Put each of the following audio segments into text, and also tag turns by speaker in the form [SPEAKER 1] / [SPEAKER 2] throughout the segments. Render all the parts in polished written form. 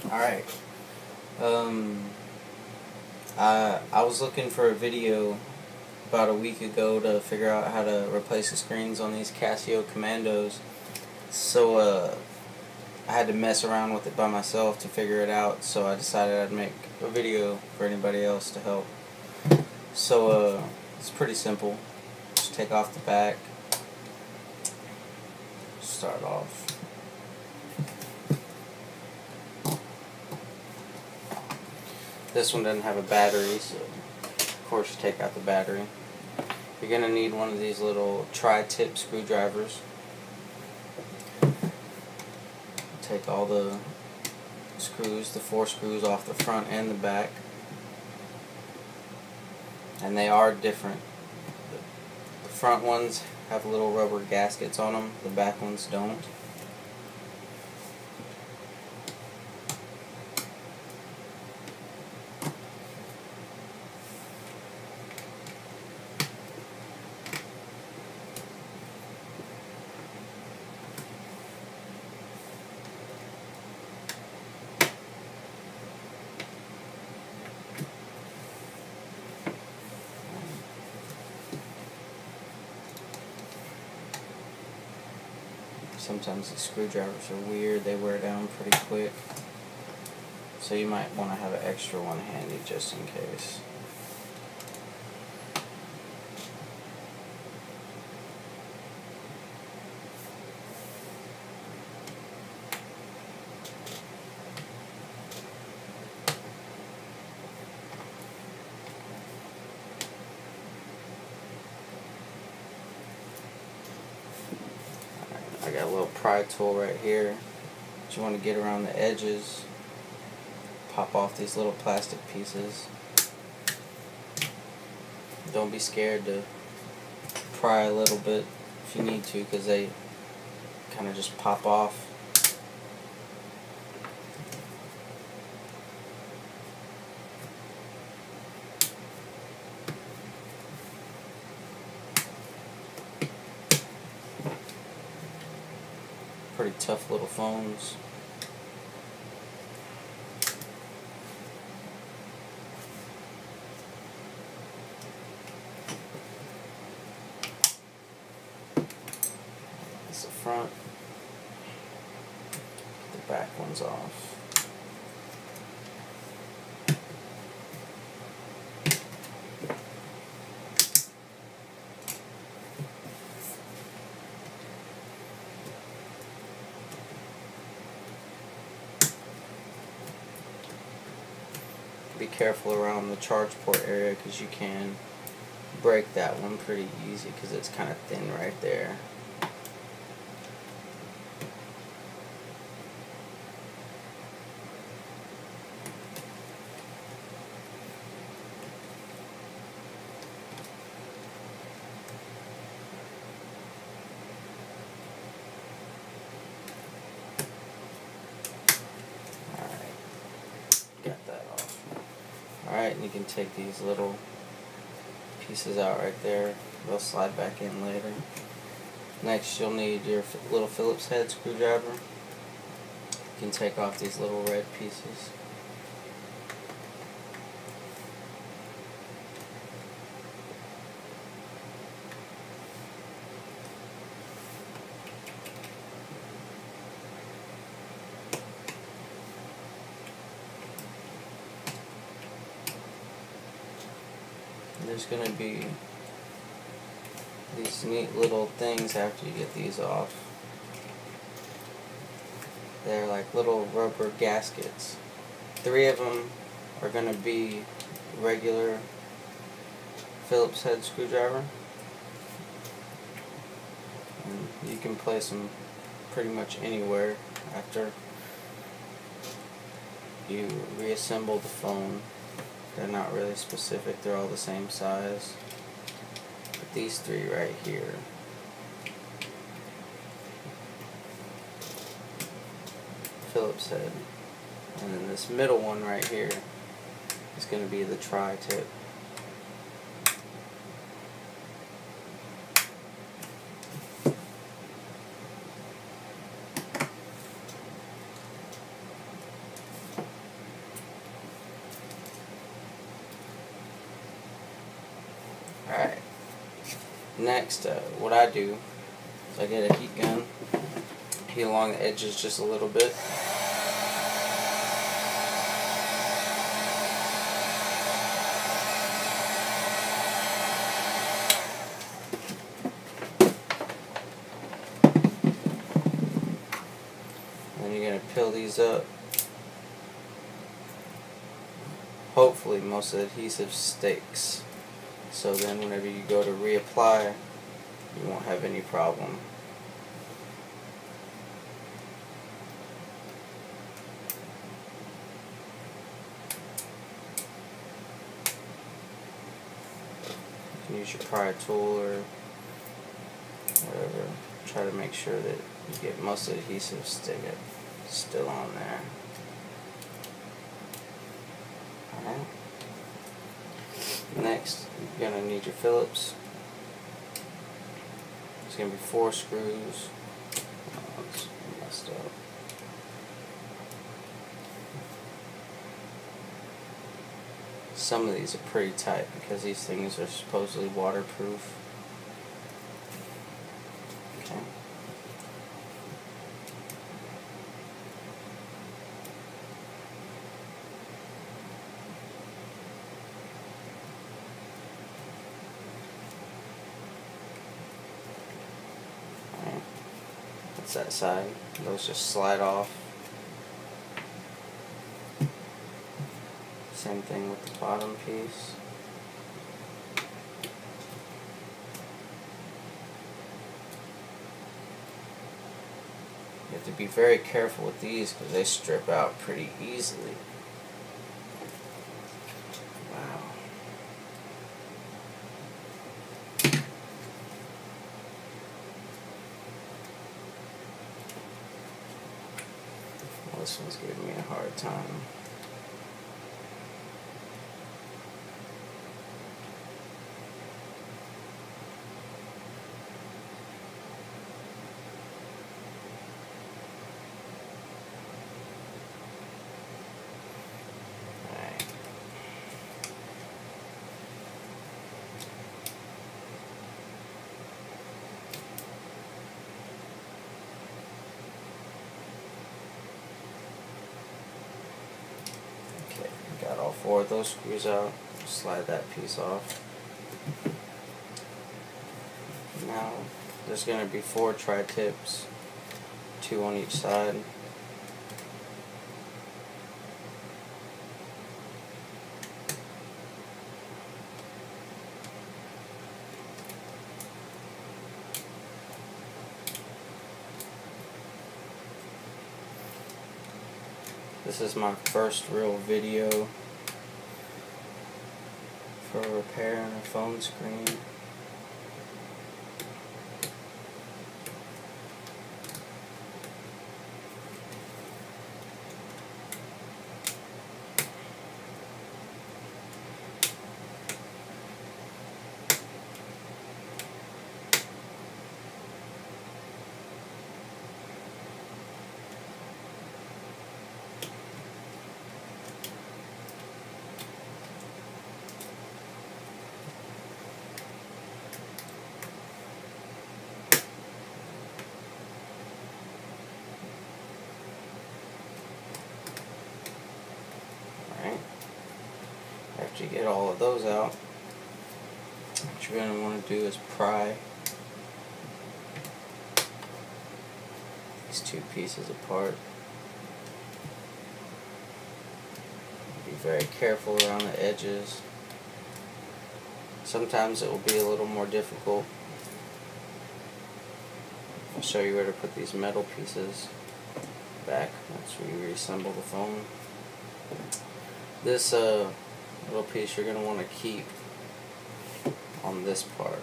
[SPEAKER 1] Alright. Um, I was looking for a video about a week ago to figure out how to replace the screens on these Casio Commandos. So, I had to mess around with it by myself to figure it out, so I decided I'd make a video for anybody else to help. So, it's pretty simple. Just take off the back. Start off. This one doesn't have a battery, so of course you take out the battery. You're going to need one of these little tri-tip screwdrivers. Take all the screws, the 4 screws off the front and the back. And they are different. The front ones have little rubber gaskets on them, the back ones don't. Sometimes these screwdrivers are weird, they wear down pretty quick. So you might want to have an extra one handy just in case. I got a little pry tool right here that you want to get around the edges. Pop off these little plastic pieces. Don't be scared to pry a little bit if you need to, because they kind of just pop off. Pretty tough little phones. That's the front. Get the back ones off. Be careful around the charge port area, because you can break that one pretty easy because it's kind of thin right there. Got that off. Alright, and you can take these little pieces out right there. They'll slide back in later. Next, you'll need your little Phillips head screwdriver. You can take off these little red pieces. There's going to be these neat little things after you get these off. They're like little rubber gaskets. 3 of them are going to be regular Phillips head screwdriver. And you can place them pretty much anywhere after you reassemble the phone. They're not really specific, they're all the same size. But these 3 right here, Phillips head. And then this middle one right here is going to be the tri-tip. Next, what I do is I get a heat gun, heat along the edges just a little bit. And you're going to peel these up. Hopefully most of the adhesive sticks, so then whenever you go to reapply, you won't have any problem. You can use your pry tool or whatever. Try to make sure that you get most of the adhesive still on there. Alright. Next, you're going to need your Phillips. It's going to be 4 screws. Oh, it's messed up. Some of these are pretty tight because these things are supposedly waterproof. Okay. That's that side. Those just slide off. Same thing with the bottom piece. You have to be very careful with these because they strip out pretty easily. Wow. Well, this one's giving me a hard time. Got all 4 of those screws out. Slide that piece off. Now there's going to be 4 tri-tips, 2 on each side. This is my first real video for repairing a phone screen. After you get all of those out, what you're going to want to do is pry these 2 pieces apart. Be very careful around the edges. Sometimes it will be a little more difficult. I'll show you where to put these metal pieces back. That's where you reassemble the phone. This little piece you're going to want to keep on this part.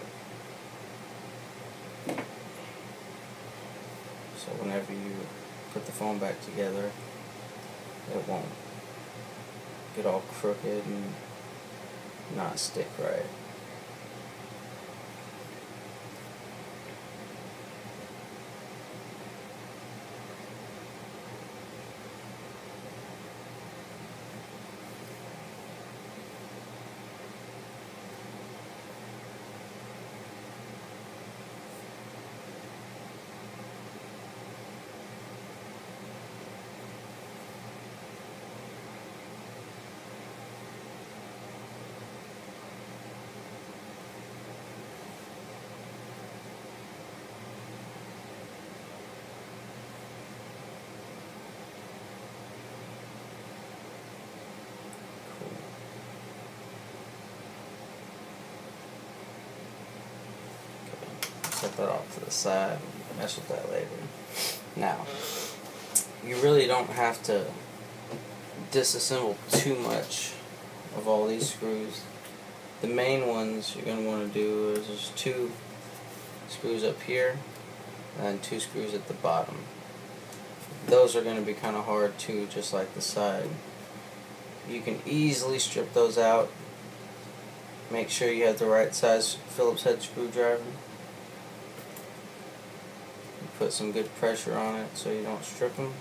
[SPEAKER 1] So whenever you put the phone back together, it won't get all crooked and not stick right. set that off to the side and mess with that later. Now, you really don't have to disassemble too much of all these screws. The main ones you're going to want to do is just 2 screws up here and 2 screws at the bottom. Those are going to be kind of hard too, just like the side. You can easily strip those out. Make sure you have the right size Phillips head screwdriver. Put some good pressure on it so you don't strip them.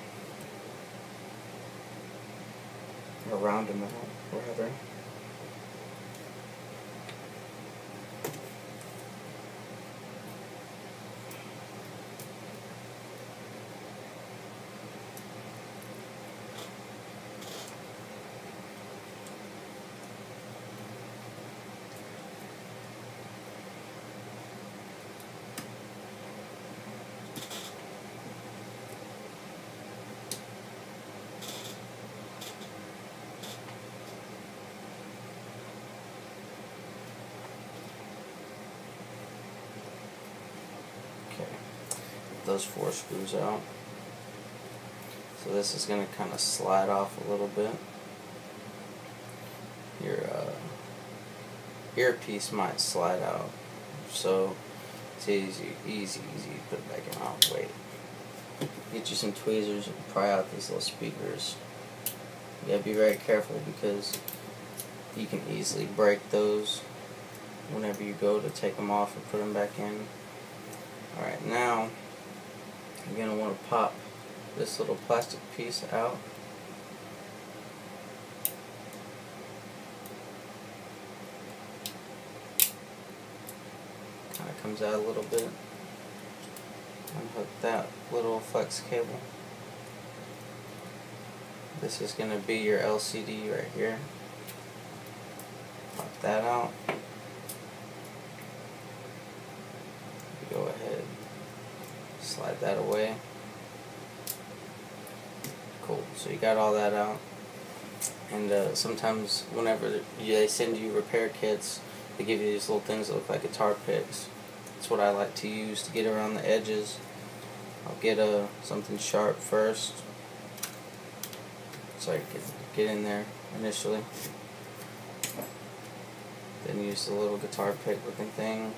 [SPEAKER 1] Or round them out, rather. Okay, those 4 screws out. So this is going to kind of slide off a little bit. Your earpiece might slide out, so it's easy. Put it back in. Oh, wait. Get you some tweezers and pry out these little speakers. You gotta be very careful because you can easily break those whenever you go to take them off and put them back in. Alright, now you're going to want to pop this little plastic piece out. Kind of comes out a little bit. Unhook that little flex cable. This is going to be your LCD right here. Pop that out. Go ahead, slide that away. Cool, so you got all that out. And sometimes whenever they send you repair kits, they give you these little things that look like guitar picks. That's what I like to use to get around the edges. I'll get something sharp first, so I can get in there initially. Then use the little guitar pick looking thing.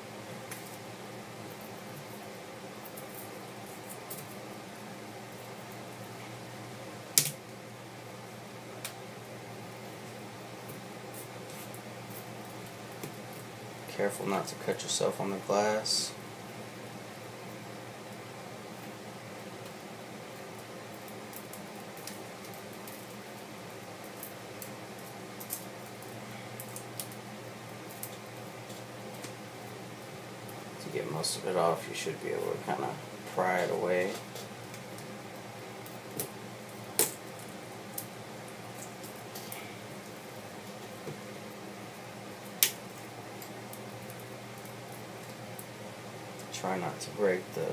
[SPEAKER 1] Careful not to cut yourself on the glass. To get most of it off, you should be able to kind of pry it away. Try not to break the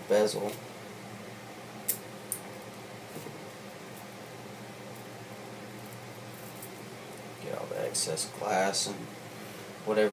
[SPEAKER 1] bezel. Get all the excess glass and whatever